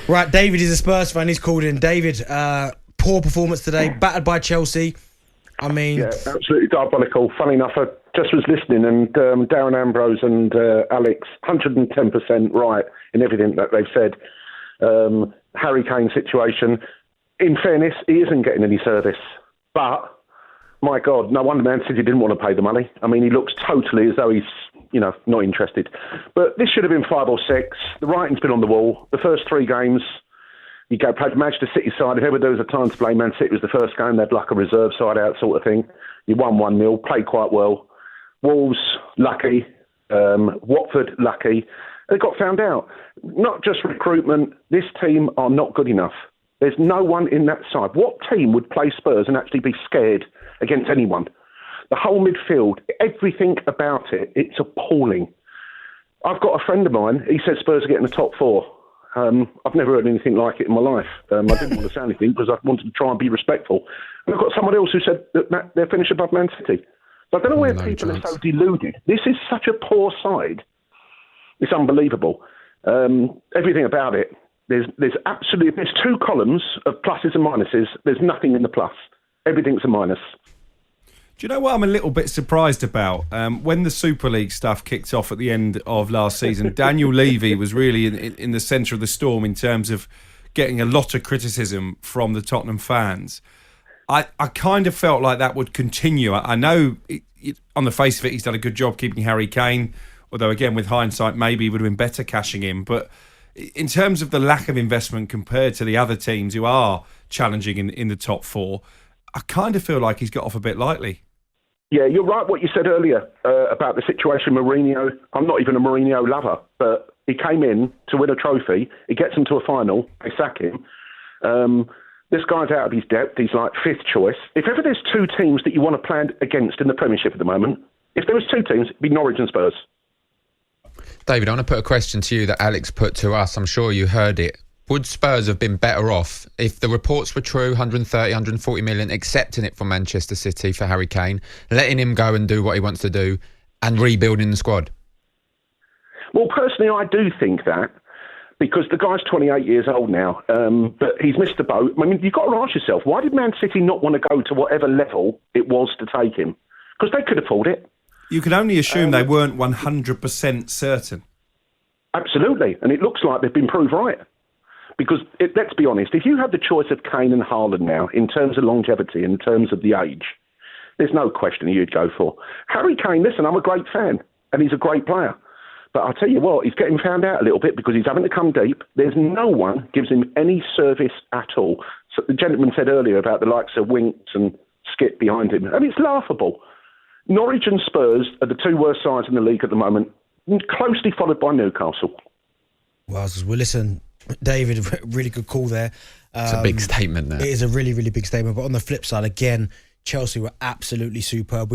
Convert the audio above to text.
Right, David is a Spurs fan. He's called in. David, poor performance today, battered by Chelsea. I mean... Yeah, absolutely diabolical. Funny enough, I just was listening, and Darren Ambrose and Alex, 110% right in everything that they've said. Harry Kane situation, in fairness, he isn't getting any service. But, my God, no wonder Man City didn't want to pay the money. I mean, he looks totally as though he's, not interested. But this should have been 5 or 6. The writing's been on the wall. The first 3 games... You go play the Manchester City side. If ever there was a time to play Man City, it was the first game. They'd like a reserve side out sort of thing. You won 1-0, played quite well. Wolves, lucky. Watford, lucky. They got found out. Not just recruitment. This team are not good enough. There's no one in that side. What team would play Spurs and actually be scared against anyone? The whole midfield, everything about it, it's appalling. I've got a friend of mine. He said Spurs are getting the top 4. I've never heard anything like it in my life. I didn't want to say anything because I wanted to try and be respectful. And I've got someone else who said that they're finished above Man City. So I don't know where people are so deluded. This is such a poor side. It's unbelievable. Everything about it. There's 2 columns of pluses and minuses. There's nothing in the plus. Everything's a minus. Do you know what I'm a little bit surprised about? When the Super League stuff kicked off at the end of last season, Daniel Levy was really in the centre of the storm in terms of getting a lot of criticism from the Tottenham fans. I kind of felt like that would continue. I know on the face of it, he's done a good job keeping Harry Kane, although again, with hindsight, maybe he would have been better cashing him. But in terms of the lack of investment compared to the other teams who are challenging in the top 4, I kind of feel like he's got off a bit lightly. Yeah, you're right what you said earlier about the situation with Mourinho. I'm not even a Mourinho lover, but he came in to win a trophy. He gets them to a final. They sack him. This guy's out of his depth. He's like 5th choice. If ever there's 2 teams that you want to play against in the Premiership at the moment, if there was 2 teams, it'd be Norwich and Spurs. David, I want to put a question to you that Alex put to us. I'm sure you heard it. Would Spurs have been better off if the reports were true, 130, 140 million, accepting it from Manchester City for Harry Kane, letting him go and do what he wants to do, and rebuilding the squad? Well, personally, I do think that, because the guy's 28 years old now, but he's missed the boat. I mean, you've got to ask yourself, why did Man City not want to go to whatever level it was to take him? Because they could afford it. You can only assume they weren't 100% certain. Absolutely, and it looks like they've been proved right. Because, let's be honest, if you have the choice of Kane and Haaland now, in terms of longevity, in terms of the age, there's no question who you'd go for. Harry Kane, listen, I'm a great fan, and he's a great player. But I'll tell you what, he's getting found out a little bit because he's having to come deep. There's no one gives him any service at all. So the gentleman said earlier about the likes of Winks and Skip behind him, and it's laughable. Norwich and Spurs are the 2 worst sides in the league at the moment, closely followed by Newcastle. Well, listen... David, really good call there. It's a big statement there. It is a really, really big statement. But on the flip side, again, Chelsea were absolutely superb.